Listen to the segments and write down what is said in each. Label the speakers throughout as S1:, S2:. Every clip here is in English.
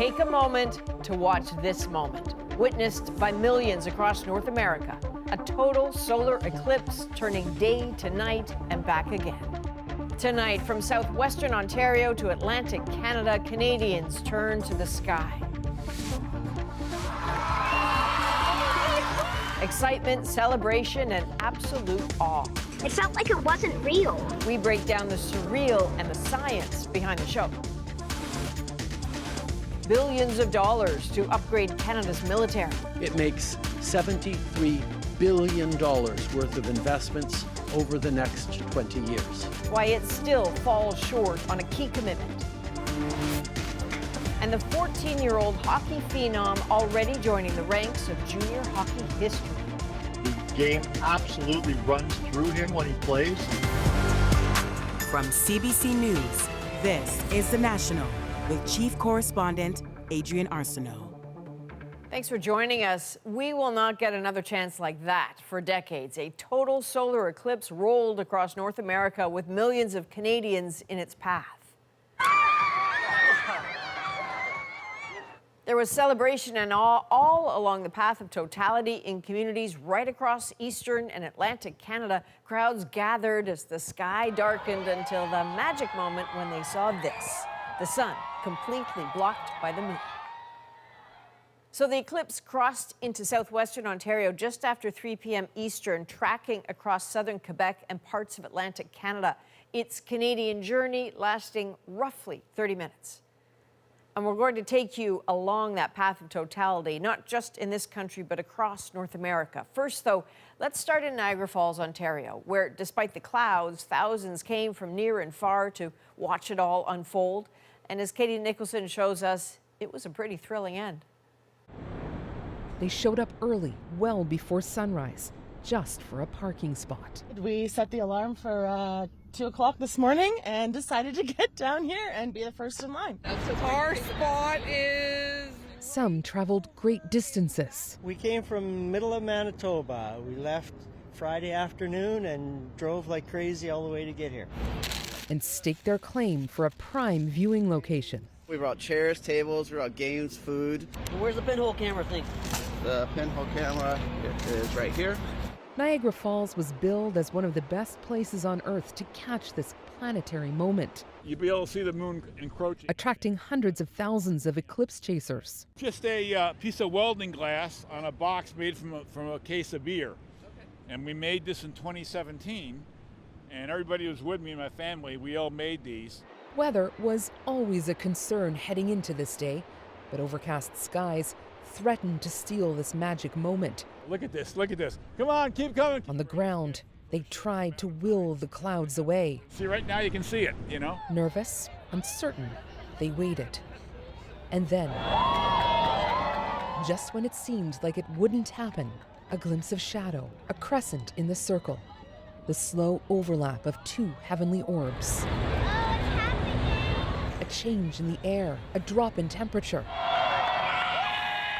S1: Take a moment to watch this moment, witnessed by millions across North America. A total solar eclipse turning day to night and back again. Tonight, from southwestern Ontario to Atlantic Canada, Canadians turn to the sky. Excitement, celebration, and absolute awe.
S2: It felt like it wasn't real.
S1: We break down the surreal and the science behind the show. Billions of dollars to upgrade Canada's military.
S3: It makes $73 billion worth of investments over the next 20 years.
S1: Why it still falls short on a key commitment. And the 14-year-old hockey phenom already joining the ranks of junior hockey history.
S4: The game absolutely runs through him when he plays.
S5: From CBC News, this is The National with Chief Correspondent Adrian Arsenault.
S1: Thanks for joining us. We will not get another chance like that for decades. A total solar eclipse rolled across North America with millions of Canadians in its path. There was celebration and awe all along the path of totality in communities right across eastern and Atlantic Canada. Crowds gathered as the sky darkened until the magic moment when they saw this, the sun completely blocked by the moon. So the eclipse crossed into southwestern Ontario just after 3 p.m. Eastern, tracking across southern Quebec and parts of Atlantic Canada. Its Canadian journey lasting roughly 30 minutes. And we're going to take you along that path of totality, not just in this country, but across North America. First, though, let's start in Niagara Falls, Ontario, where despite the clouds, thousands came from near and far to watch it all unfold. And as Katie Nicholson shows us, it was a pretty thrilling end.
S6: They showed up early, well before sunrise, just for a parking spot.
S7: We set the alarm for 2 o'clock this morning and decided to get down here and be the first in line.
S8: Our spot is...
S6: Some traveled great distances.
S9: We came from middle of Manitoba. We left Friday afternoon and drove like crazy all the way to get here.
S6: And staked their claim for a prime viewing location.
S10: We brought chairs, tables, we brought games, food.
S11: Where's the pinhole camera thing?
S10: The pinhole camera is right here.
S6: Niagara Falls was billed as one of the best places on Earth to catch this planetary moment.
S12: You'll be able to see the moon encroaching.
S6: Attracting hundreds of thousands of eclipse chasers.
S12: Just a piece of welding glass on a box made from a case of beer. And we made this in 2017. And everybody who was with me and my family, we all made these.
S6: Weather was always a concern heading into this day, but overcast skies threatened to steal this magic moment.
S12: Look at this, look at this. Come on, keep coming.
S6: On the ground, they tried to will the clouds away.
S12: See, right now you can see it, you know?
S6: Nervous, uncertain, they waited. And then, just when it seemed like it wouldn't happen, a glimpse of shadow, a crescent in the circle, the slow overlap of two heavenly orbs. A change in the air, a drop in temperature,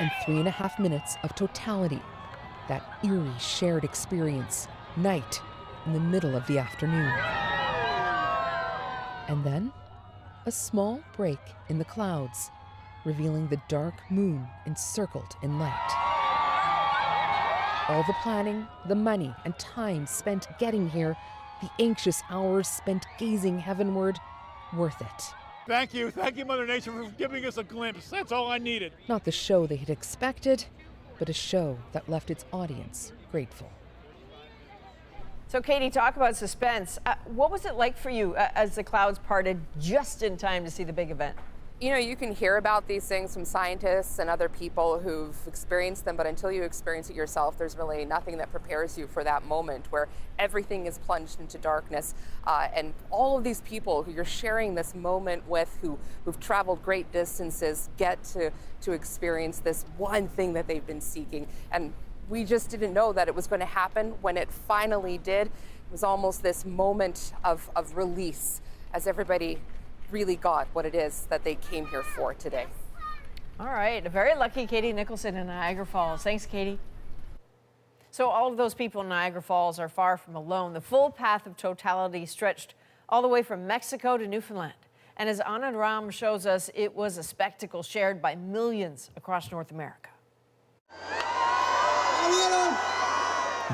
S6: and 3.5 minutes of totality, that eerie shared experience, night in the middle of the afternoon. And then, a small break in the clouds, revealing the dark moon encircled in light. All the planning, the money, and time spent getting here, the anxious hours spent gazing heavenward, worth it.
S12: Thank you, Mother Nature, for giving us a glimpse. That's all I needed.
S6: Not the show they had expected, but a show that left its audience grateful.
S1: So, Katie, talk about suspense. What was it like for you as the clouds parted just in time to see the big event?
S8: You know, you can hear about these things from scientists and other people who've experienced them, but until you experience it yourself, there's really nothing that prepares you for that moment where everything is plunged into darkness. And all of these people who you're sharing this moment with, who've traveled great distances, get to experience this one thing that they've been seeking. And we just didn't know that it was going to happen. When it finally did, it was almost this moment of release as everybody really got what it is that they came here for today.
S1: All right, very lucky Katie Nicholson in Niagara Falls. Thanks, Katie. So all of those people in Niagara Falls are far from alone. The full path of totality stretched all the way from Mexico to Newfoundland. And as Anand Ram shows us, it was a spectacle shared by millions across North America.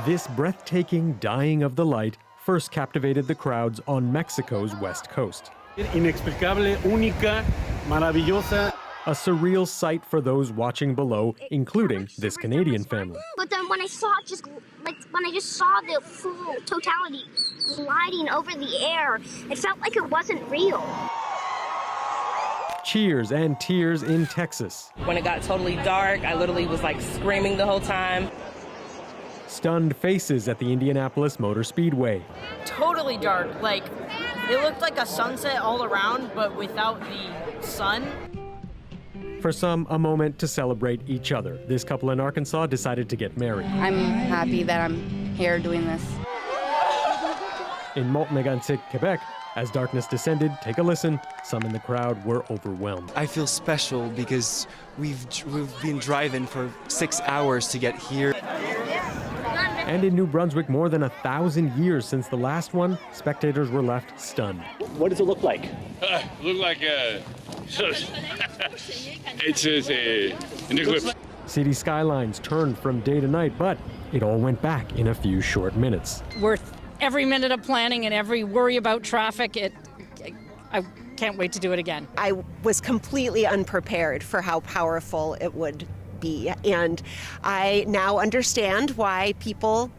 S11: This breathtaking dying of the light first captivated the crowds on Mexico's west coast.
S13: Inexplicable, única, maravillosa.
S11: A surreal sight for those watching below, including this Canadian family.
S2: But then when I just saw the full totality gliding over the air, it felt like it wasn't real.
S11: Cheers and tears in Texas.
S14: When it got totally dark, I literally was like screaming the whole time.
S11: Stunned faces at the Indianapolis Motor Speedway.
S15: Totally dark, like it looked like a sunset all around, but without the sun.
S11: For some, a moment to celebrate each other. This couple in Arkansas decided to get married.
S16: I'm happy that I'm here doing this.
S11: In Montmegantic, Quebec, as darkness descended, take a listen, some in the crowd were overwhelmed.
S17: I feel special because we've been driving for 6 hours to get here.
S11: And in New Brunswick, more than 1,000 years since the last one, spectators were left stunned.
S18: What does it look like?
S12: Look like it's an eclipse.
S11: City skylines turned from day to night, but it all went back in a few short minutes.
S15: Worth every minute of planning and every worry about traffic. I can't wait to do it again.
S19: I was completely unprepared for how powerful it would be, and I now understand why people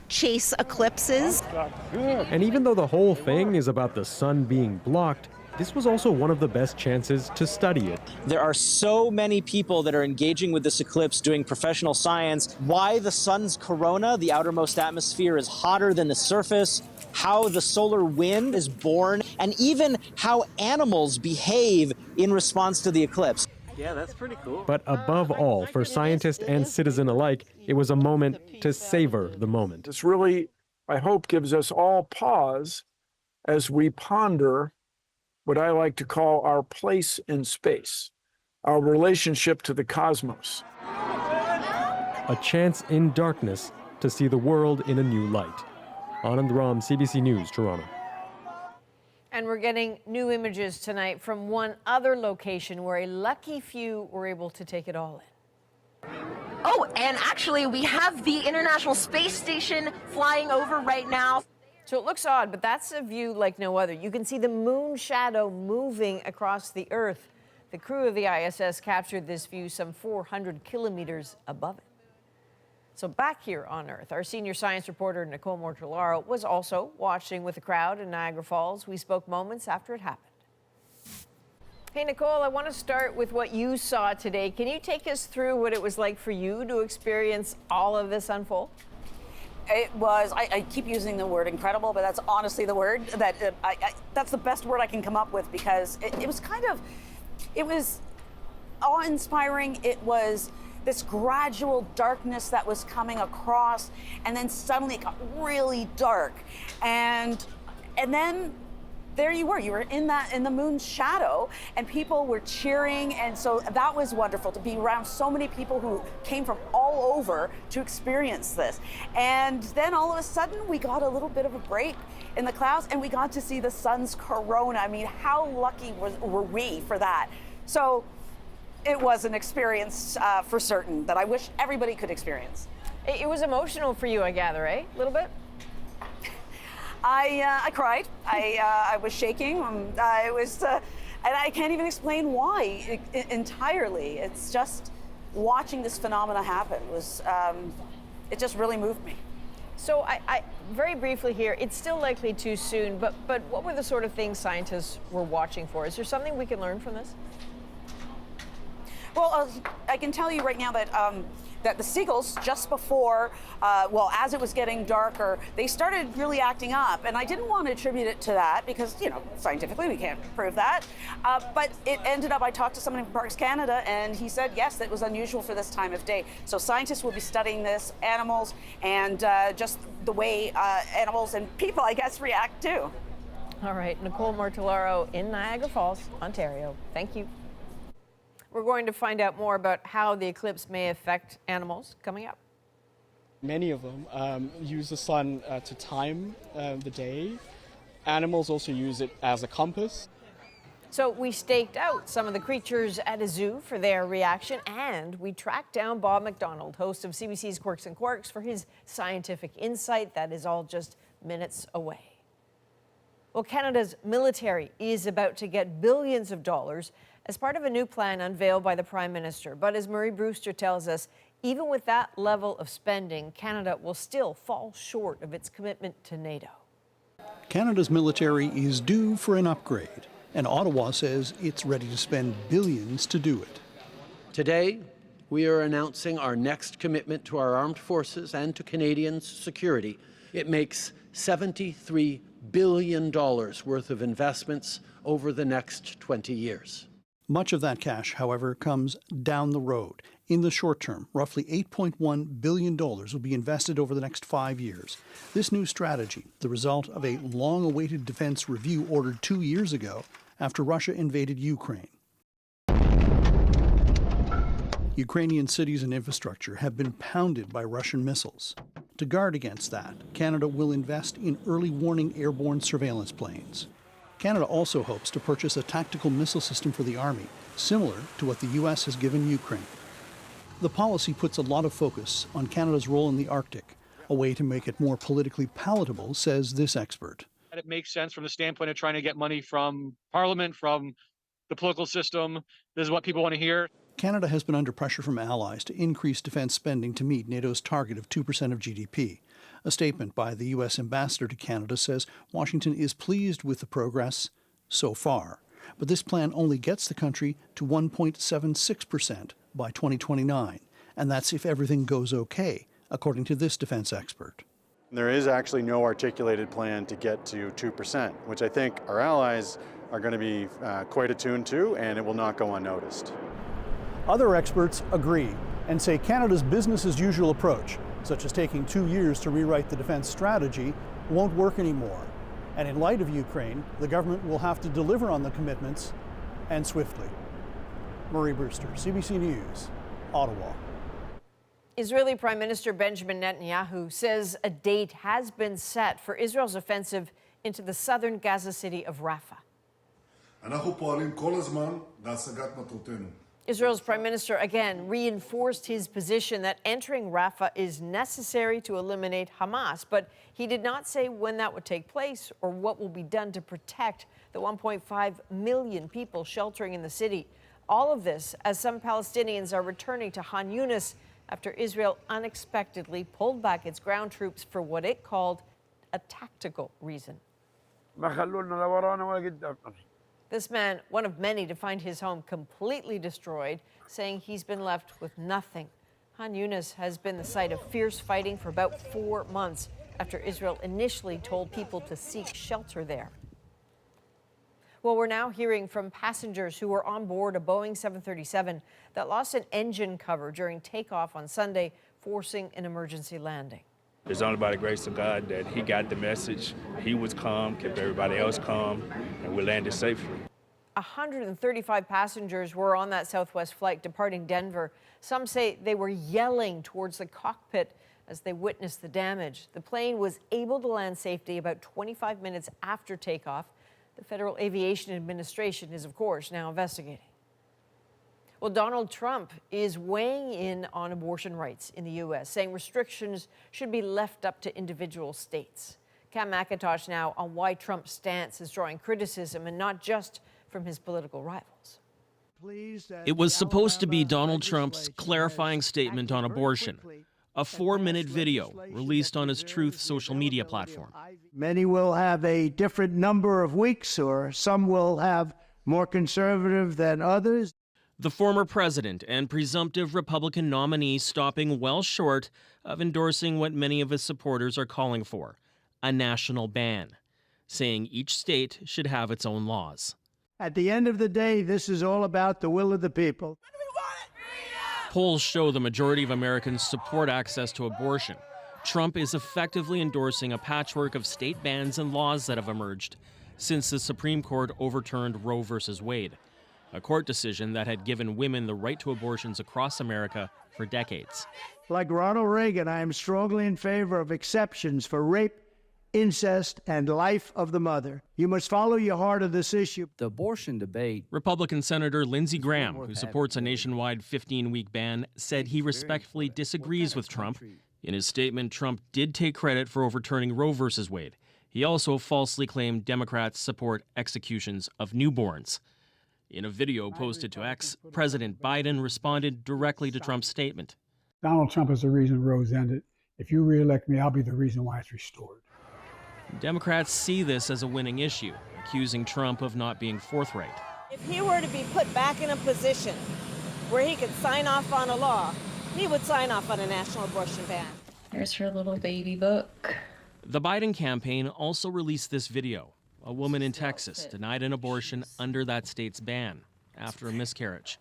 S19: chase eclipses.
S11: And even though the whole thing is about the sun being blocked, this was also one of the best chances to study it.
S20: There are so many people that are engaging with this eclipse, doing professional science, why the sun's corona, the outermost atmosphere, is hotter than the surface, how the solar wind is born, and even how animals behave in response to the eclipse.
S17: Yeah, that's pretty cool.
S11: But above all, for scientist and citizen alike, it was a moment to savor the moment.
S21: This really, I hope, gives us all pause as we ponder what I like to call our place in space, our relationship to the cosmos.
S11: A chance in darkness to see the world in a new light. Anand Ram, CBC News, Toronto.
S1: And we're getting new images tonight from one other location where a lucky few were able to take it all in.
S22: Oh, and actually we have the International Space Station flying over right now.
S1: So it looks odd, but that's a view like no other. You can see the moon shadow moving across the Earth. The crew of the ISS captured this view some 400 kilometers above it. So back here on Earth, our senior science reporter, Nicole Mortellaro, was also watching with the crowd in Niagara Falls. We spoke moments after it happened. Hey, Nicole, I want to start with what you saw today. Can you take us through what it was like for you to experience all of this unfold?
S23: It was, I keep using the word incredible, but that's honestly the word that, that's the best word I can come up with, because it was kind of, it was awe-inspiring. It was this gradual darkness that was coming across, and then suddenly it got really dark. And then there you were in the moon's shadow, and people were cheering, and so that was wonderful to be around so many people who came from all over to experience this. And then all of a sudden we got a little bit of a break in the clouds, and we got to see the sun's corona. I mean, how lucky were we for that? So it was an experience for certain that I wish everybody could experience.
S1: It was emotional for you, I gather, eh? A little bit?
S23: I cried. I was shaking. I was, and I can't even explain why entirely. It's just watching this phenomena happen was, it just really moved me.
S1: So I very briefly here, it's still likely too soon, but what were the sort of things scientists were watching for? Is there something we can learn from this?
S23: Well, I can tell you right now that that the seagulls, just before, well, as it was getting darker, they started really acting up. And I didn't want to attribute it to that because, you know, scientifically we can't prove that. But it ended up, I talked to someone from Parks Canada, and he said, yes, it was unusual for this time of day. So scientists will be studying this, animals, and just the way animals and people, I guess, react too.
S1: All right, Nicole Mortellaro in Niagara Falls, Ontario. Thank you. We're going to find out more about how the eclipse may affect animals coming up.
S24: Many of them use the sun to time the day. Animals also use it as a compass.
S1: So we staked out some of the creatures at a zoo for their reaction, and we tracked down Bob McDonald, host of CBC's Quirks and Quarks, for his scientific insight. That is all just minutes away. Well, Canada's military is about to get billions of dollars as part of a new plan unveiled by the Prime Minister. But as Murray Brewster tells us, even with that level of spending, Canada will still fall short of its commitment to NATO.
S3: Canada's military is due for an upgrade, and Ottawa says it's ready to spend billions to do it.
S4: Today, we are announcing our next commitment to our armed forces and to Canadians' security. It makes $73 billion worth of investments over the next 20 years.
S3: Much of that cash, however, comes down the road. In the short term, roughly $8.1 billion will be invested over the next 5 years. This new strategy, the result of a long-awaited defense review ordered 2 years ago after Russia invaded Ukraine. Ukrainian cities and infrastructure have been pounded by Russian missiles. To guard against that, Canada will invest in early warning airborne surveillance planes. Canada also hopes to purchase a tactical missile system for the Army, similar to what the U.S. has given Ukraine. The policy puts a lot of focus on Canada's role in the Arctic, a way to make it more politically palatable, says this expert.
S5: It makes sense from the standpoint of trying to get money from Parliament, from the political system. This is what people want to hear.
S3: Canada has been under pressure from allies to increase defense spending to meet NATO's target of 2% of GDP. A statement by the U.S. ambassador to Canada says Washington is pleased with the progress so far. But this plan only gets the country to 1.76% by 2029. And that's if everything goes okay, according to this defense expert.
S18: There is actually no articulated plan to get to 2%, which I think our allies are going to be quite attuned to, and it will not go unnoticed.
S3: Other experts agree and say Canada's business-as-usual approach, such as taking 2 years to rewrite the defense strategy, won't work anymore. And in light of Ukraine, the government will have to deliver on the commitments, and swiftly. Murray Brewster, CBC News, Ottawa.
S1: Israeli Prime Minister Benjamin Netanyahu says a date has been set for Israel's offensive into the southern Gaza city of Rafah. Israel's Prime Minister again reinforced his position that entering Rafah is necessary to eliminate Hamas, but he did not say when that would take place or what will be done to protect the 1.5 million people sheltering in the city. All of this as some Palestinians are returning to Khan Yunis after Israel unexpectedly pulled back its ground troops for what it called a tactical reason. This man, one of many to find his home completely destroyed, saying he's been left with nothing. Khan Yunis has been the site of fierce fighting for about 4 months after Israel initially told people to seek shelter there. Well, we're now hearing from passengers who were on board a Boeing 737 that lost an engine cover during takeoff on Sunday, forcing an emergency landing.
S25: It's only by the grace of God that he got the message. He was calm, kept everybody else calm, and we landed safely.
S1: 135 passengers were on that Southwest flight departing Denver. Some say they were yelling towards the cockpit as they witnessed the damage. The plane was able to land safely about 25 minutes after takeoff. The Federal Aviation Administration is, of course, now investigating. Well, Donald Trump is weighing in on abortion rights in the U.S., saying restrictions should be left up to individual states. Cam McIntosh now on why Trump's stance is drawing criticism, and not just from his political rivals.
S26: It was supposed to be Donald Trump's clarifying statement on abortion, a 4-minute video released on his Truth social media platform.
S27: Many will have a different number of weeks, or some will have more conservative than others.
S26: The former president and presumptive Republican nominee stopping well short of endorsing what many of his supporters are calling for, a national ban, saying each state should have its own laws.
S27: At the end of the day, this is all about the will of the people.
S26: Polls show the majority of Americans support access to abortion. Trump is effectively endorsing a patchwork of state bans and laws that have emerged since the Supreme Court overturned Roe v. Wade, a court decision that had given women the right to abortions across America for decades.
S27: Like Ronald Reagan, I am strongly in favor of exceptions for rape incest, and life of the mother. You must follow your heart of this issue.
S2: The abortion debate.
S26: Republican Senator Lindsey Graham, who supports a nationwide 15-week ban, said he respectfully disagrees with Trump. In his statement, Trump did take credit for overturning Roe v. Wade. He also falsely claimed Democrats support executions of newborns. In a video posted to X, President Biden responded directly to Trump's statement.
S6: Donald Trump is the reason Roe's ended. If you reelect me, I'll be the reason why it's restored.
S26: Democrats see this as a winning issue, accusing Trump of not being forthright.
S7: If he were to be put back in a position where he could sign off on a law, he would sign off on a national abortion ban.
S8: There's her little baby book.
S26: The Biden campaign also released this video. A woman in Texas denied an abortion under that state's ban after a miscarriage,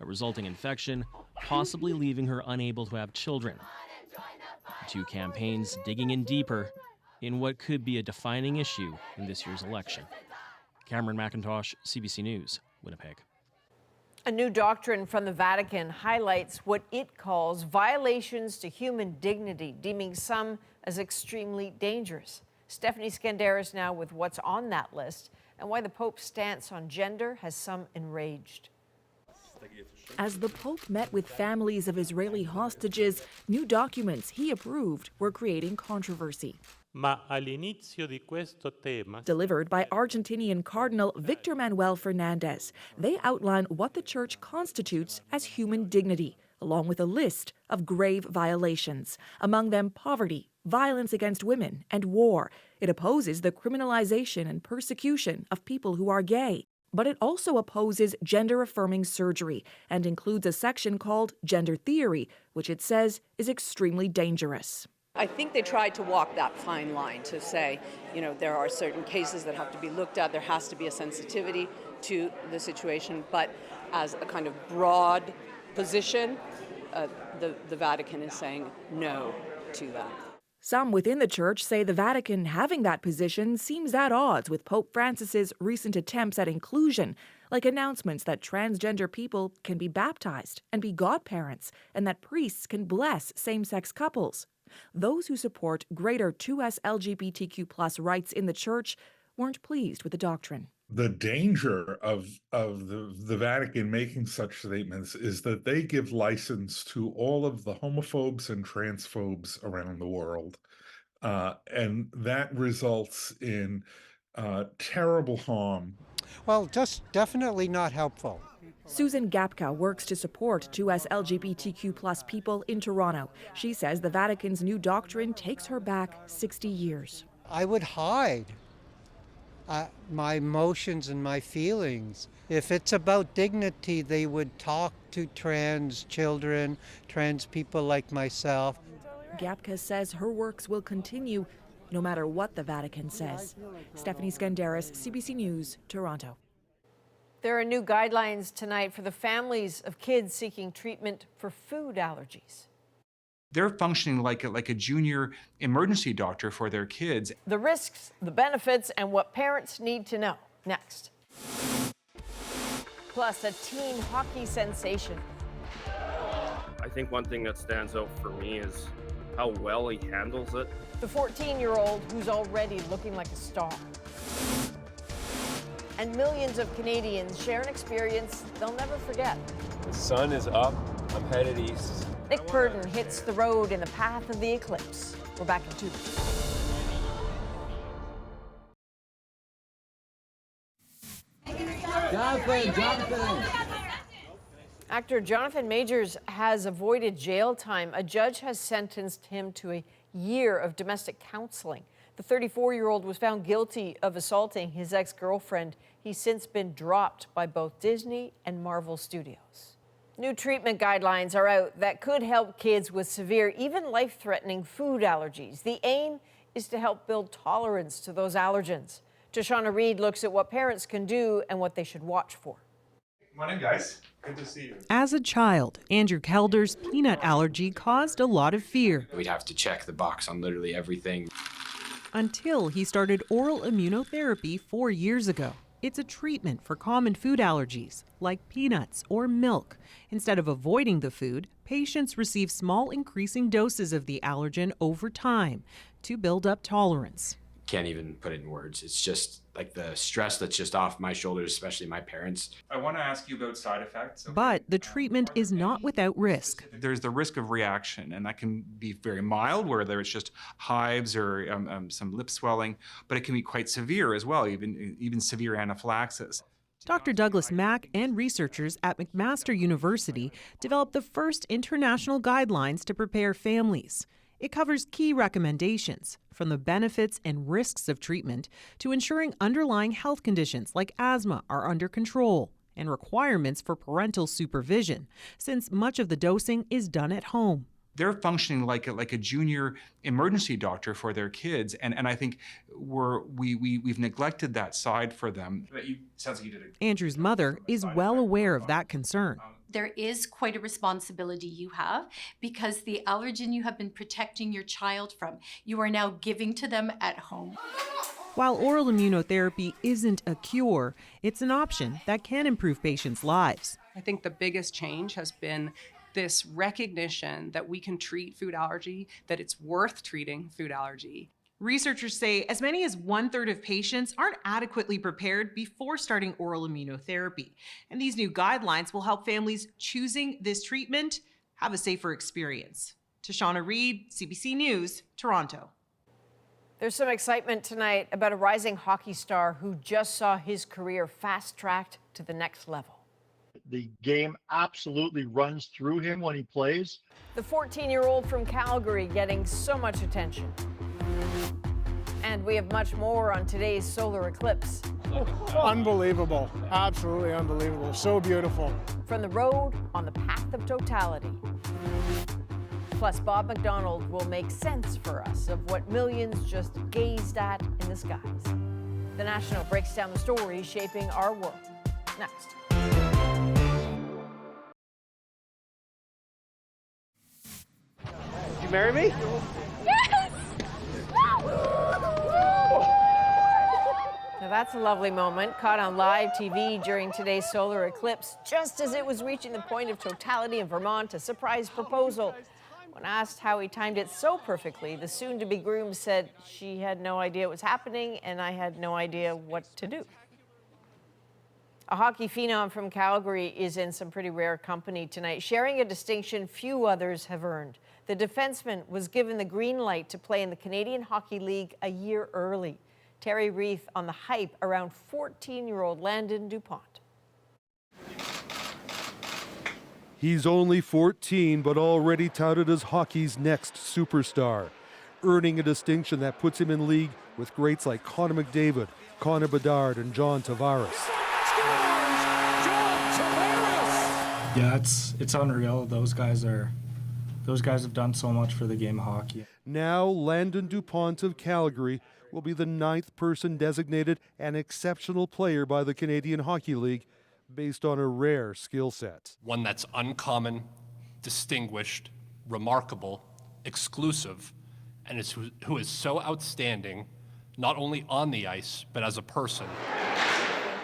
S26: a resulting infection, possibly leaving her unable to have children. The two campaigns digging in deeper in what could be a defining issue in this year's election. Cameron McIntosh, CBC News, Winnipeg.
S1: A new doctrine from the Vatican highlights what it calls violations to human dignity, deeming some as extremely dangerous. Stephanie Skandaris now with what's on that list and why the Pope's stance on gender has some enraged.
S9: As the Pope met with families of Israeli hostages, new documents he approved were creating controversy. Delivered by Argentinian Cardinal Victor Manuel Fernandez, they outline what the Church constitutes as human dignity, along with a list of grave violations, among them poverty, violence against women, and war. It opposes the criminalization and persecution of people who are gay. But it also opposes gender-affirming surgery and includes a section called gender theory, which it says is extremely dangerous.
S10: I think they tried to walk that fine line to say, there are certain cases that have to be looked at. There has to be a sensitivity to the situation. But as a kind of broad position, the Vatican is saying no to that.
S9: Some within the Church say the Vatican having that position seems at odds with Pope Francis's recent attempts at inclusion, like announcements that transgender people can be baptized and be godparents, and that priests can bless same-sex couples. Those who support greater 2S LGBTQ+ rights in the Church weren't pleased with the doctrine.
S13: The danger of the Vatican making such statements is that they give license to all of the homophobes and transphobes around the world. And that results in terrible harm.
S28: Well, just definitely not helpful.
S9: Susan Gapka works to support 2S LGBTQ+ people in Toronto. She says the Vatican's new doctrine takes her back 60 years.
S28: I would hide my emotions and my feelings. If it's about dignity, they would talk to trans children, trans people like myself.
S9: Gapka says her works will continue no matter what the Vatican says. Stephanie Skandaris, CBC News, Toronto.
S1: There are new guidelines tonight for the families of kids seeking treatment for food allergies.
S29: They're functioning like a junior emergency doctor for their kids.
S1: The risks, the benefits, and what parents need to know. Next. Plus, a teen hockey sensation.
S30: I think one thing that stands out for me is how well he handles it.
S1: The 14-year-old who's already looking like a star. And millions of Canadians share an experience they'll never forget.
S31: The sun is up. I'm headed east.
S1: Nick Purdon hits the road in the path of the eclipse. We're back in 2 minutes.
S32: Jonathan!
S1: Actor Jonathan Majors has avoided jail time. A judge has sentenced him to a year of domestic counseling. The 34-year-old was found guilty of assaulting his ex-girlfriend. He's since been dropped by both Disney and Marvel Studios. New treatment guidelines are out that could help kids with severe, even life-threatening food allergies. The aim is to help build tolerance to those allergens. Tashana Reed looks at what parents can do and what they should watch for.
S33: Morning, guys. Good to see you.
S34: As a child, Andrew Kelder's peanut allergy caused a lot of fear.
S35: We'd have to check the box on literally everything.
S34: Until he started oral immunotherapy 4 years ago. It's a treatment for common food allergies, like peanuts or milk. Instead of avoiding the food, patients receive small increasing doses of the allergen over time to build up tolerance.
S35: can't even put it in words. It's just like the stress that's just off my shoulders, especially my parents.
S29: I want to ask you about side effects. Okay.
S34: But the treatment is not without risk.
S29: There's the risk of reaction, and that can be very mild, whether it's just hives or some lip swelling, but it can be quite severe as well, even severe anaphylaxis.
S34: Dr. Douglas Mack and researchers at McMaster University developed the first international guidelines to prepare families. It covers key recommendations, from the benefits and risks of treatment to ensuring underlying health conditions like asthma are under control, and requirements for parental supervision, since much of the dosing is done at home.
S29: They're functioning like a junior emergency doctor for their kids, and I think we've neglected that side for them. Sounds like you did it.
S34: Andrew's mother is well aware of that concern.
S2: There is quite a responsibility you have, because the allergen you have been protecting your child from, you are now giving to them at home.
S34: While oral immunotherapy isn't a cure, it's an option that can improve patients' lives.
S4: I think the biggest change has been this recognition that we can treat food allergy, that it's worth treating food allergy.
S34: Researchers say as many as 1/3 of patients aren't adequately prepared before starting oral immunotherapy. And these new guidelines will help families choosing this treatment have a safer experience. Tashana Reed, CBC News, Toronto.
S1: There's some excitement tonight about a rising hockey star who just saw his career fast-tracked to the next level.
S11: The game absolutely runs through him when he plays.
S1: The 14-year-old from Calgary getting so much attention. And we have much more on today's solar eclipse.
S12: Unbelievable. Absolutely unbelievable. So beautiful.
S1: From the road on the path of totality. Plus, Bob McDonald will make sense for us of what millions just gazed at in the skies. The National breaks down the story shaping our world. Next.
S12: Did you marry me?
S1: Now that's a lovely moment, caught on live TV during today's solar eclipse, just as it was reaching the point of totality in Vermont, a surprise proposal. When asked how he timed it so perfectly, the soon-to-be groom said she had no idea it was happening and I had no idea what to do. A hockey phenom from Calgary is in some pretty rare company tonight, sharing a distinction few others have earned. The defenseman was given the green light to play in the Canadian Hockey League a year early. Terry Reith on the hype around 14-year-old Landon DuPont.
S14: He's only 14, but already touted as hockey's next superstar, earning a distinction that puts him in league with greats like Connor McDavid, Connor Bedard, and John Tavares.
S15: Yeah, it's unreal. Those guys have done so much for the game of hockey.
S14: Now, Landon DuPont of Calgary will be the 9th person designated an exceptional player by the Canadian Hockey League based on a rare skill set.
S16: One that's uncommon, distinguished, remarkable, exclusive, and who is so outstanding, not only on the ice, but as a person.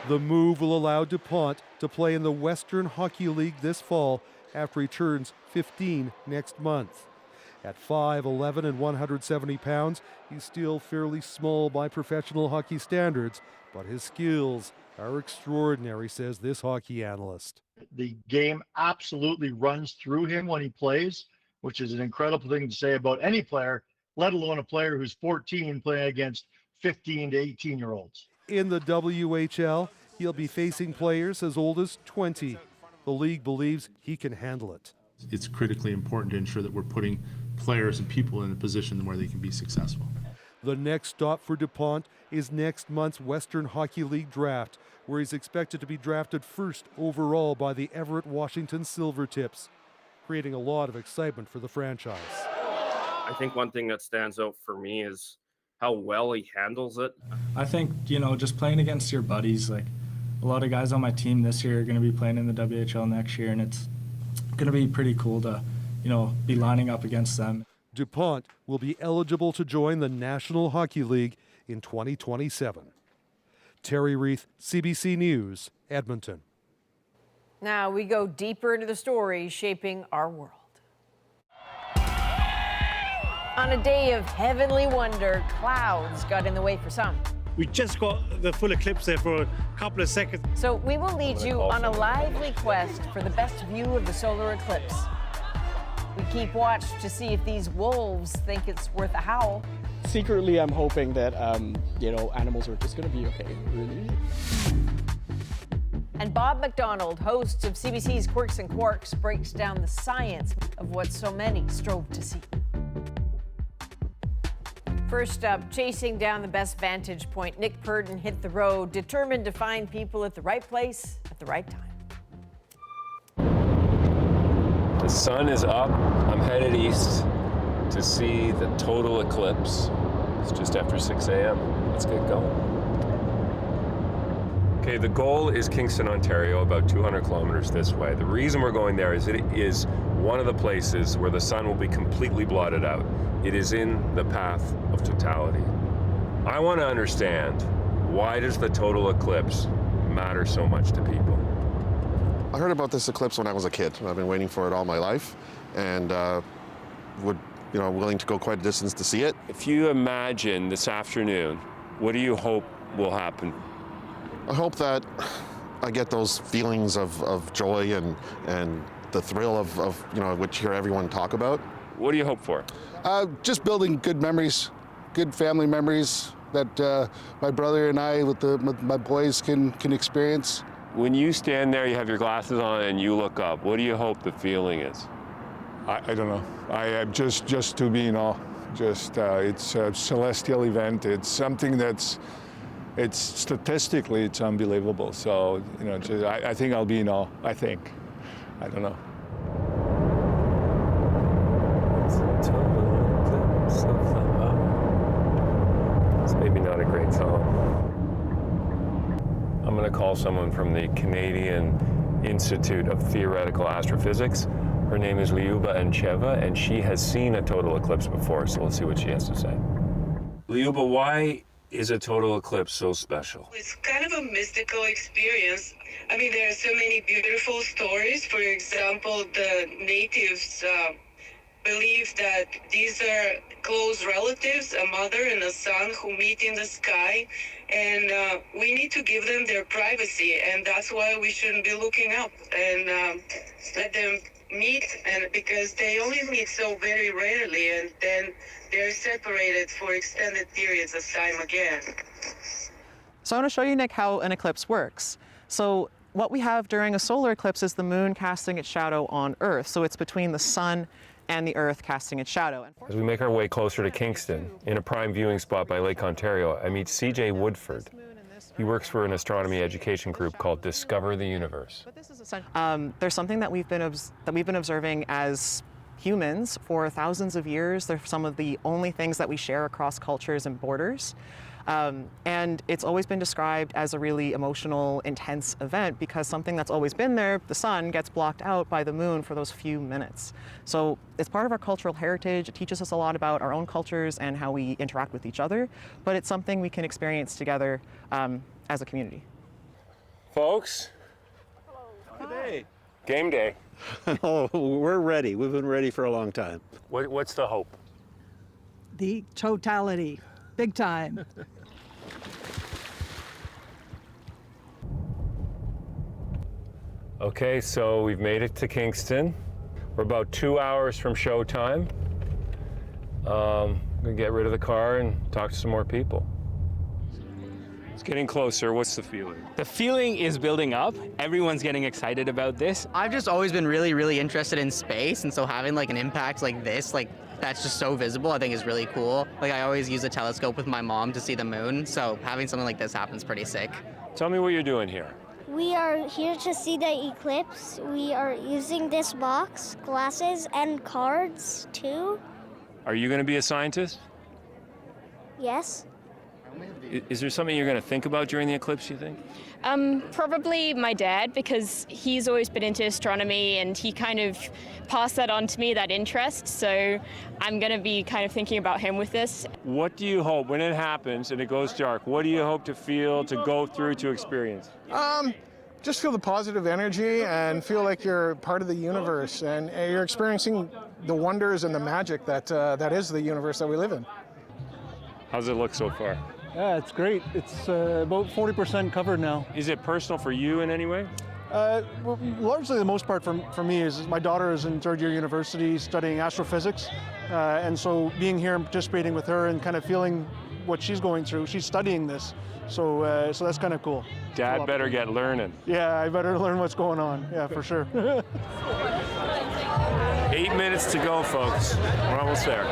S14: The move will allow DuPont to play in the Western Hockey League this fall after he turns 15 next month. At 5'11" and 170 pounds, he's still fairly small by professional hockey standards, but his skills are extraordinary, says this hockey analyst.
S11: The game absolutely runs through him when he plays, which is an incredible thing to say about any player, let alone a player who's 14 playing against 15 to 18-year-olds.
S14: In the WHL, he'll be facing players as old as 20. The league believes he can handle it.
S17: It's critically important to ensure that we're putting players and people in a position where they can be successful.
S14: The next stop for DuPont is next month's Western Hockey League draft, where he's expected to be drafted first overall by the Everett Washington Silvertips, creating a lot of excitement for the franchise.
S30: I think one thing that stands out for me is how well he handles it.
S15: I think, just playing against your buddies, like a lot of guys on my team this year are going to be playing in the WHL next year, and it's going to be pretty cool to, be lining up against them.
S14: DuPont will be eligible to join the National Hockey League in 2027. Terry Reith, CBC News, Edmonton.
S1: Now we go deeper into the story shaping our world. On a day of heavenly wonder, clouds got in the way for some.
S3: We just got the full eclipse there for a couple of seconds.
S1: So we will lead you on a lively quest for the best view of the solar eclipse. We keep watch to see if these wolves think it's worth a howl.
S5: Secretly, I'm hoping that, animals are just going to be okay, really.
S1: And Bob McDonald, host of CBC's Quirks and Quarks, breaks down the science of what so many strove to see. First up, chasing down the best vantage point, Nick Purdon hit the road, determined to find people at the right place at the right time.
S31: The sun is up. I'm headed east to see the total eclipse. It's just after 6 a.m. Let's get going. Okay, the goal is Kingston, Ontario, about 200 kilometers this way. The reason we're going there is it is one of the places where the sun will be completely blotted out. It is in the path of totality. I want to understand, why does the total eclipse matter so much to people?
S6: I heard about this eclipse when I was a kid. I've been waiting for it all my life, and willing to go quite a distance to see it.
S31: If you imagine this afternoon, what do you hope will happen?
S6: I hope that I get those feelings of joy and the thrill of which you hear everyone talk about.
S31: What do you hope for?
S7: Just building good memories, good family memories that my brother and I with my boys can experience.
S31: When you stand there, you have your glasses on and you look up, what do you hope the feeling is?
S8: I don't know. I just to be in awe. It's a celestial event. It's something it's statistically it's unbelievable. So I think I'll be in awe. I think. I don't know.
S31: It's maybe not a great song. I'm going to call someone from the Canadian Institute of Theoretical Astrophysics. Her name is Liuba Ancheva, and she has seen a total eclipse before, so let's see what she has to say. Liuba, why is a total eclipse so special?
S18: It's kind of a mystical experience. I mean, there are so many beautiful stories. For example, the natives believe that these are close relatives, a mother and a son who meet in the sky, and we need to give them their privacy, and that's why we shouldn't be looking up and let them meet, and because they only meet so very rarely, and then they're separated for extended periods of time again.
S19: So I want to show you, Nick, how an eclipse works. So what we have during a solar eclipse is the moon casting its shadow on Earth. So it's between the sun and the Earth casting its shadow.
S31: As we make our way closer to Kingston, in a prime viewing spot by Lake Ontario, I meet CJ Woodford. He works for an astronomy education group called Discover the Universe.
S19: There's something that we've been observing as humans for thousands of years. They're some of the only things that we share across cultures and borders. And it's always been described as a really emotional, intense event because something that's always been there, the sun, gets blocked out by the moon for those few minutes. So it's part of our cultural heritage. It teaches us a lot about our own cultures and how we interact with each other, but it's something we can experience together as a community.
S31: Folks,
S20: Good day.
S31: Game day.
S20: Oh, we're ready. We've been ready for a long time.
S31: What's the hope?
S21: The totality, big time.
S31: Okay, so we've made it to Kingston. We're about 2 hours from showtime. I'm gonna get rid of the car and talk to some more people. It's getting closer. What's the feeling?
S22: The feeling is building up. Everyone's getting excited about this.
S23: I've just always been really interested in space, and so having like an impact like this, like that's just so visible, I think is really cool. Like I always use a telescope with my mom to see the moon, so having something like this happen is pretty sick.
S31: Tell me what you're doing here.
S24: We are here to see the eclipse. We are using this box, glasses, and cards too.
S31: Are you going to be a scientist?
S24: Yes.
S31: Is there something you're going to think about during the eclipse, you think?
S25: Probably my dad, because he's always been into astronomy and he kind of passed that on to me, that interest. So I'm going to be kind of thinking about him with this.
S31: What do you hope when it happens and it goes dark? What do you hope to feel, to go through, to experience?
S2: just feel the positive energy and feel like you're part of the universe and you're experiencing the wonders and the magic that that is the universe that we live in.
S31: How's it look so far?
S4: Yeah, it's great. It's about 40% covered now.
S31: Is it personal for you in any way?
S4: Well, largely the most part for me is my daughter is in third year university studying astrophysics. And so being here and participating with her and kind of feeling what she's going through, she's studying this. So so that's kind of cool.
S31: Dad better get learning.
S4: Yeah, I better learn what's going on. Yeah, for sure.
S31: 8 minutes to go, folks. We're almost there.
S25: Oh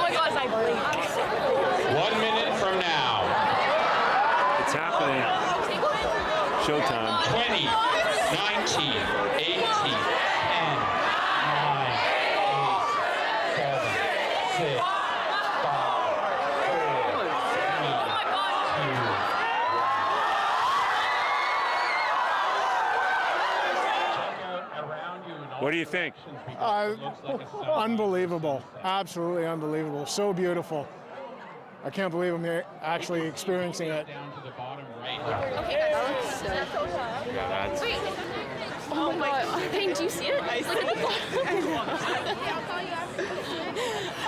S25: my gosh, I blink.
S9: 1 minute from now.
S31: It's happening. Showtime.
S9: 20, 19, 18, 10, 9, 8, 7, 6, 5, 4, 3, 2.
S31: What do you think?
S2: Unbelievable. Absolutely unbelievable. So beautiful. I can't believe I'm here actually experiencing it.
S25: Wait. Oh my god. Hey, do you see it? It's like at the bottom.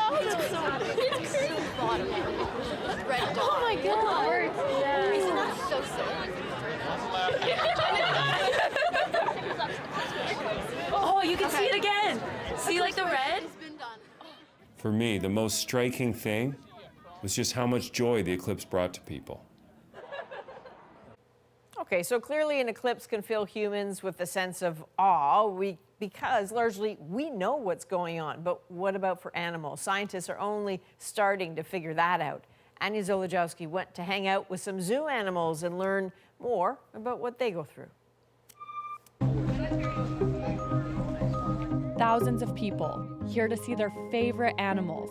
S25: Oh, it's crazy. Oh my god. Yeah. Isn't that so silly? Oh, you can see it again. See like the red?
S31: For me, the most striking thing was just how much joy the eclipse brought to people.
S1: Okay, so clearly an eclipse can fill humans with a sense of awe because largely we know what's going on. But what about for animals? Scientists are only starting to figure that out. Anya Zolojowski went to hang out with some zoo animals and learn more about what they go through.
S10: Thousands of people here to see their favorite animals,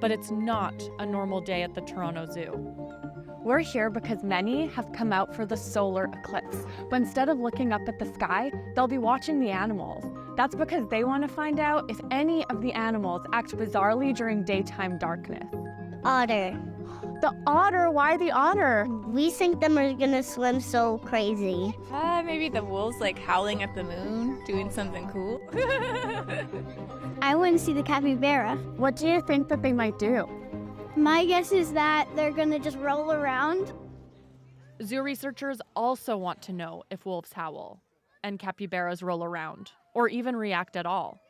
S10: but it's not a normal day at the Toronto Zoo.
S12: We're here because many have come out for the solar eclipse, but instead of looking up at the sky, they'll be watching the animals. That's because they want to find out if any of the animals act bizarrely during daytime darkness.
S24: Otter.
S12: The otter? Why the otter?
S24: We think them are gonna swim so crazy.
S10: Maybe the wolves like howling at the moon, doing something cool.
S24: I want to see the capybara.
S12: What do you think that they might do?
S24: My guess is that they're gonna just roll around.
S10: Zoo researchers also want to know if wolves howl and capybaras roll around, or even react at all.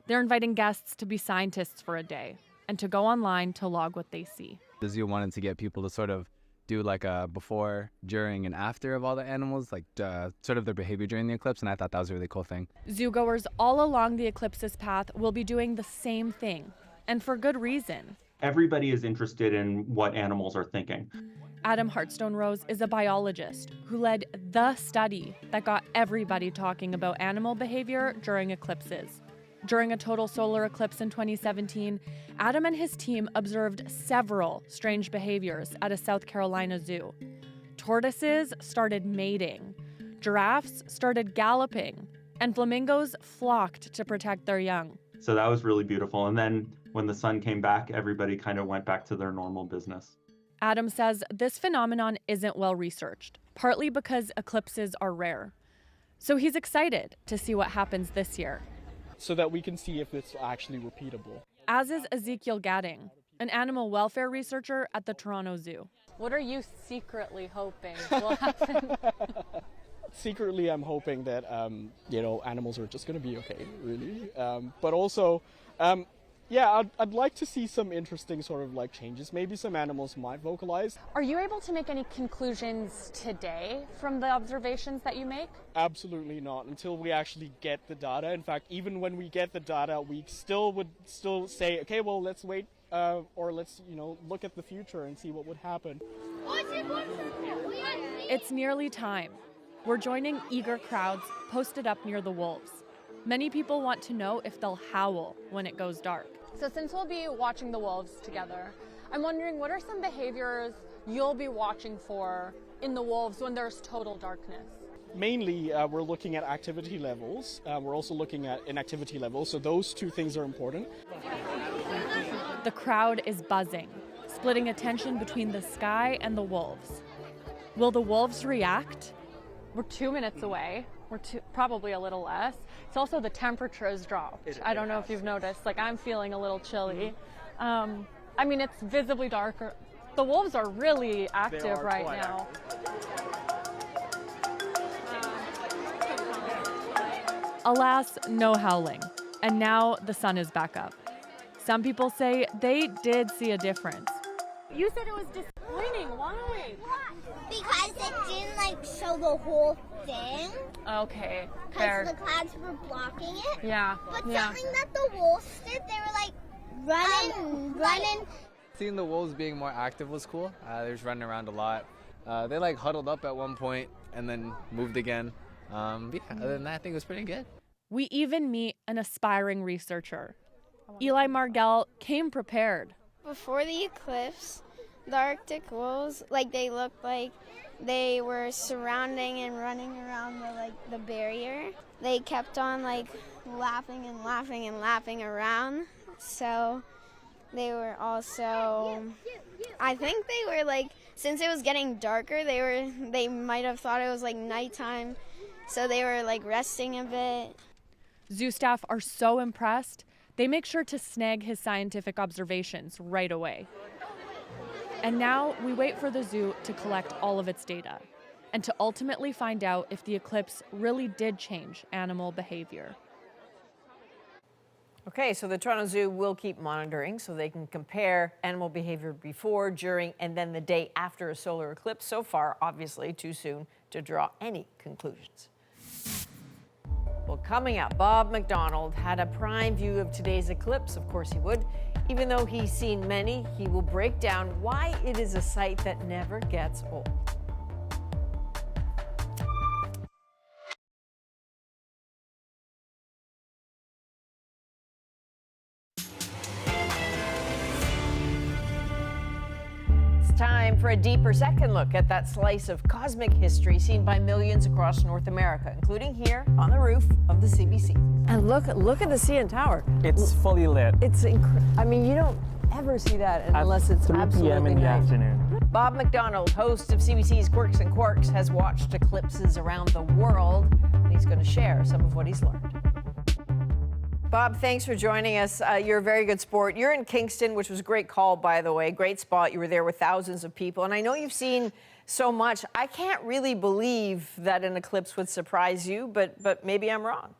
S10: They're inviting guests to be scientists for a day and to go online to log what they see.
S13: The zoo wanted to get people to sort of do like a before, during, and after of all the animals, like sort of their behavior during the eclipse, and I thought that was a really cool thing.
S10: Zoogoers all along the eclipse's path will be doing the same thing, and for good reason.
S16: Everybody is interested in what animals are thinking.
S10: Adam Hartstone-Rose is a biologist who led the study that got everybody talking about animal behavior during eclipses. During a total solar eclipse in 2017, Adam and his team observed several strange behaviors at a South Carolina zoo. Tortoises started mating, giraffes started galloping, and flamingos flocked to protect their young.
S16: So that was really beautiful. And then when the sun came back, everybody kind of went back to their normal business.
S10: Adam says this phenomenon isn't well researched, partly because eclipses are rare. So he's excited to see what happens this year.
S5: So that we can see if it's actually repeatable.
S10: As is Ezekiel Gadding, an animal welfare researcher at the Toronto Zoo.
S12: What are you secretly hoping will happen?
S5: Secretly, I'm hoping that, animals are just going to be okay, really. But also, yeah, I'd like to see some interesting sort of like changes. Maybe some animals might vocalize.
S12: Are you able to make any conclusions today from the observations that you make?
S5: Absolutely not, until we actually get the data. In fact, even when we get the data, we would still say, okay, well, let's wait, or let's, look at the future and see what would happen.
S10: It's nearly time. We're joining eager crowds posted up near the wolves. Many people want to know if they'll howl when it goes dark.
S12: So since we'll be watching the wolves together, I'm wondering what are some behaviors you'll be watching for in the wolves when there's total darkness?
S5: Mainly, we're looking at activity levels. We're also looking at inactivity levels, so those two things are important.
S10: The crowd is buzzing. splitting attention between the sky and the wolves. Will the wolves react? We're 2 minutes away. We're probably a little less. It's also the temperature has dropped. I don't know if you've noticed. Like, I'm feeling a little chilly. I mean, it's visibly darker. The wolves are really active right now. Alas, no howling. And now the sun is back up. Some people say they did see a difference. You said it was disappointing. Why?
S24: Because it didn't like show the whole thing.
S10: Okay,
S24: Because
S10: fair.
S24: the clouds were blocking it.
S10: Yeah.
S24: But
S10: yeah.
S24: something that the wolves did, they were like running.
S13: Seeing the wolves being more active was cool. They was running around a lot. They like huddled up at one point and then moved again. But yeah, other than that, I think it was pretty good.
S10: We even meet an aspiring researcher. Eli Margell came prepared.
S3: Before the eclipse, the Arctic wolves, like they looked like they were surrounding and running around the barrier. They kept on like laughing and laughing and laughing around. So they were also, I think they were like, since it was getting darker, they might have thought it was like nighttime. So they were like resting a bit.
S10: Zoo staff are so impressed, they make sure to snag his scientific observations right away. And now we wait for the zoo to collect all of its data and to ultimately find out if the eclipse really did change animal behavior.
S1: Okay, so the Toronto Zoo will keep monitoring so they can compare animal behavior before, during, and then the day after a solar eclipse. So far, obviously, too soon to draw any conclusions. Well, coming up, Bob McDonald had a prime view of today's eclipse. Of course he would. Even though he's seen many, he will break down why it is a sight that never gets old. Time for a deeper second look at that slice of cosmic history seen by millions across North America, including here on the roof of the CBC. And look at the CN Tower.
S6: It's fully lit.
S1: It's I mean, you don't ever see that unless it's
S6: 3
S1: absolutely
S6: p.m. in the
S1: night.
S6: afternoon.
S1: Bob McDonald, host of CBC's Quirks and Quarks, has watched eclipses around the world, and he's going to share some of what he's learned. Bob, thanks for joining us. You're a very good sport. You're in Kingston, which was a great call, by the way. Great spot. You were there with thousands of people. And I know you've seen so much. I can't really believe that an eclipse would surprise you, but maybe I'm wrong.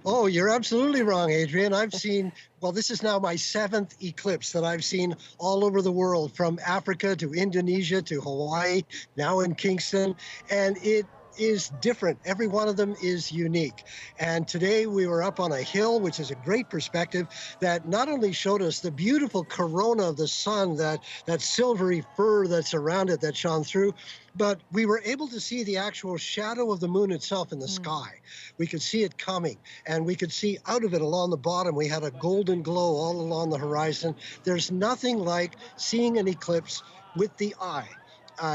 S11: Oh, you're absolutely wrong, Adrian. I've seen, well, this is now my 7th eclipse that I've seen all over the world, from Africa to Indonesia to Hawaii, now in Kingston. And it is different. Every one of them is unique. And today we were up on a hill, which is a great perspective, that not only showed us the beautiful corona of the sun, that silvery fur that's around it that shone through, but we were able to see the actual shadow of the moon itself in the sky. We could see it coming, and we could see out of it along the bottom. We had a golden glow all along the horizon. There's nothing like seeing an eclipse with the eye.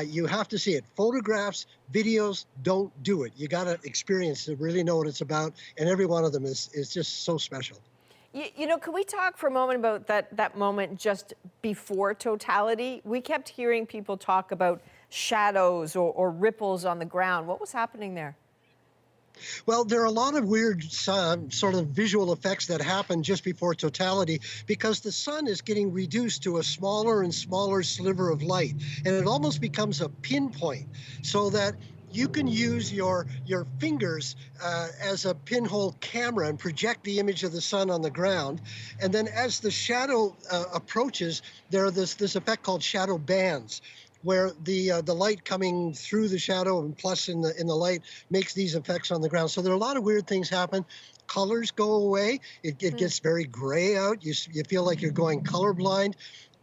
S11: You have to see it. Photographs, videos don't do it. You got to experience to really know what it's about, and every one of them is just so special.
S1: You know, can we talk for a moment about that moment just before totality? We kept hearing people talk about shadows or ripples on the ground. What was happening there?
S11: Well, there are a lot of weird sort of visual effects that happen just before totality, because the sun is getting reduced to a smaller and smaller sliver of light, and it almost becomes a pinpoint, so that you can use your fingers as a pinhole camera and project the image of the sun on the ground. And then as the shadow approaches, there are this effect called shadow bands, where the light coming through the shadow and plus in the light makes these effects on the ground. So there are a lot of weird things happen. Colors go away. It gets very gray out. You feel like you're going colorblind.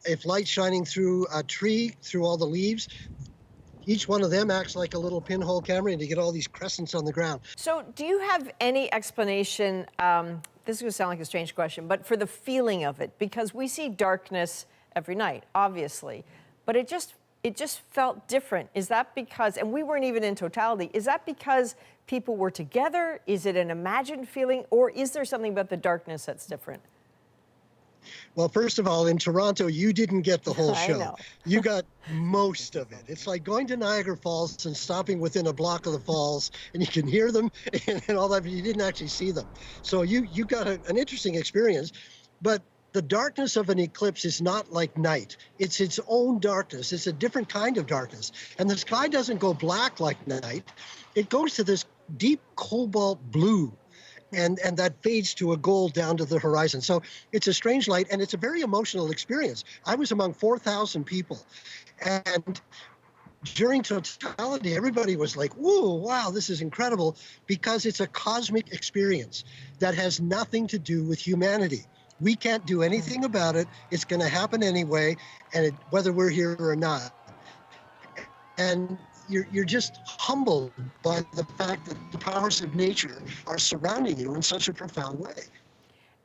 S11: If light's shining through a tree, through all the leaves, each one of them acts like a little pinhole camera, and you get all these crescents on the ground.
S1: So do you have any explanation, this is going to sound like a strange question, but for the feeling of it? Because we see darkness every night, obviously, but it just felt different. Is that because, and we weren't even in totality, is that because people were together? Is it an imagined feeling? Or is there something about the darkness that's different?
S11: Well, first of all, in Toronto, you didn't get the whole
S1: I
S11: show.
S1: know.
S11: You got most of it. It's like going to Niagara Falls and stopping within a block of the falls, and you can hear them and all that, but you didn't actually see them. So you got an interesting experience. But the darkness of an eclipse is not like night. It's its own darkness. It's a different kind of darkness. And the sky doesn't go black like night. It goes to this deep cobalt blue. And that fades to a gold down to the horizon. So it's a strange light, and it's a very emotional experience. I was among 4,000 people, and during totality, everybody was like, whoa, wow, this is incredible, because it's a cosmic experience that has nothing to do with humanity. We can't do anything about it. It's going to happen anyway, and whether we're here or not. And you're just humbled by the fact that the powers of nature are surrounding you in such a profound way.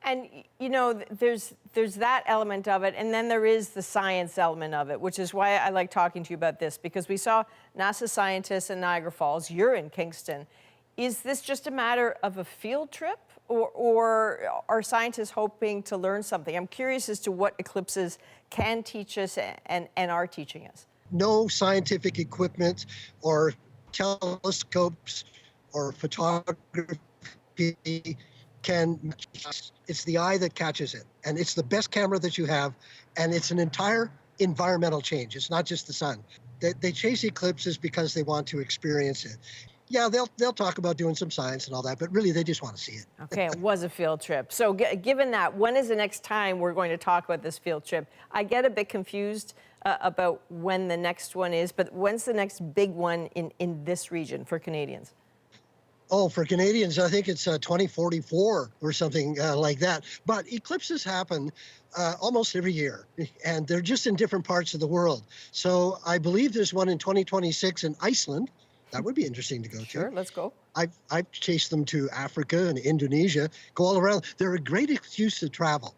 S1: And, you know, there's that element of it, and then there is the science element of it, which is why I like talking to you about this, because we saw NASA scientists in Niagara Falls. You're in Kingston. Is this just a matter of a field trip, or are scientists hoping to learn something? I'm curious as to what eclipses can teach us and are teaching us.
S11: No scientific equipment or telescopes or photography can, it's the eye that catches it. And it's the best camera that you have. And it's an entire environmental change. It's not just the sun. They chase eclipses because they want to experience it. Yeah, they'll talk about doing some science and all that, but really they just want to see it.
S1: Okay, it was a field trip. So given that, when is the next time we're going to talk about this field trip? I get a bit confused about when the next one is, but when's the next big one in this region for Canadians?
S11: Oh, for Canadians, I think it's 2044 or something like that. But eclipses happen almost every year, and they're just in different parts of the world. So I believe there's one in 2026 in Iceland. That would be interesting to go to.
S1: Sure, let's go.
S11: I've chased them to Africa and Indonesia, go all around. They're a great excuse to travel.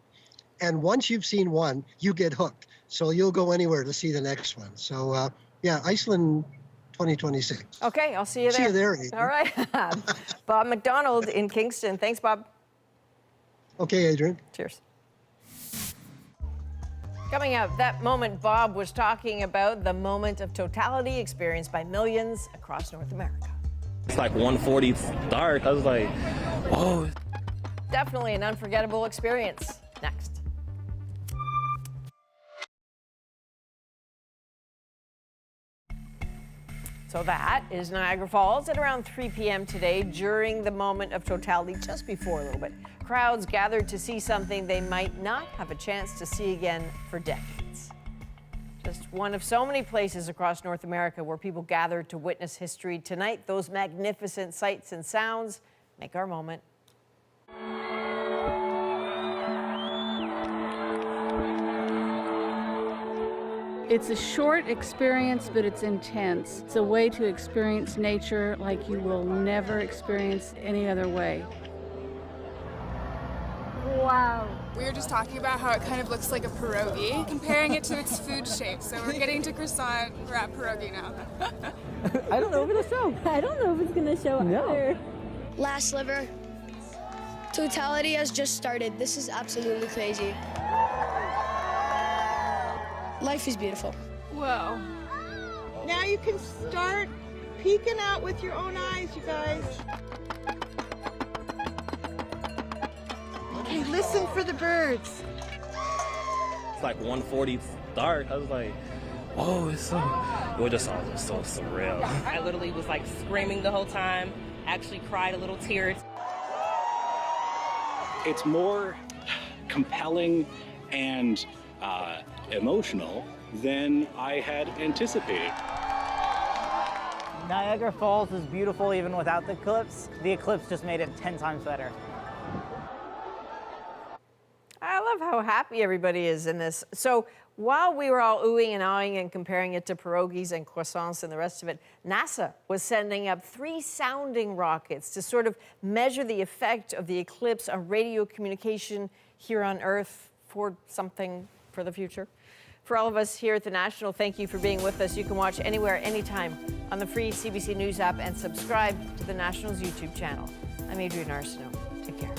S11: And once you've seen one, you get hooked. So you'll go anywhere to see the next one. So yeah, Iceland 2026.
S1: Okay, I'll see you there.
S11: See you there, Adrian.
S1: All right. Bob McDonald in Kingston. Thanks, Bob.
S11: Okay, Adrian.
S1: Cheers. Coming up, that moment Bob was talking about, the moment of totality experienced by millions across North America.
S6: It's like 1:40 dark. I was like, oh.
S1: Definitely an unforgettable experience. Next. So that is Niagara Falls at around 3 p.m. today during the moment of totality, just before a little bit. Crowds gathered to see something they might not have a chance to see again for decades. Just one of so many places across North America where people gather to witness history. Tonight, those magnificent sights and sounds make our moment.
S7: It's a short experience, but it's intense. It's a way to experience nature like you will never experience any other way.
S8: Wow. We were just talking about how it kind of looks like a pierogi, comparing it to its food shape. So we're getting to croissant, we're at pierogi now.
S14: I don't know if it'll show. I don't know if it's gonna show either.
S15: Last sliver. Totality has just started. This is absolutely crazy. Life is beautiful.
S17: Whoa. Now you can start peeking out with your own eyes, you guys. Okay, listen for the birds.
S6: It's like 1:40 dark. I was like, oh, it's so. It just all so surreal.
S26: I literally was like screaming the whole time. Actually cried a little tears.
S27: It's more compelling and emotional than I had anticipated.
S31: Niagara Falls is beautiful even without the eclipse. The eclipse just made it 10 times better.
S1: I love how happy everybody is in this. So while we were all oohing and aahing and comparing it to pierogies and croissants and the rest of it, NASA was sending up 3 sounding rockets to sort of measure the effect of the eclipse on radio communication here on Earth for something for the future. For all of us here at the National, thank you for being with us. You can watch anywhere, anytime on the free CBC News app and subscribe to the National's YouTube channel. I'm Adrienne Arsenault. Take care.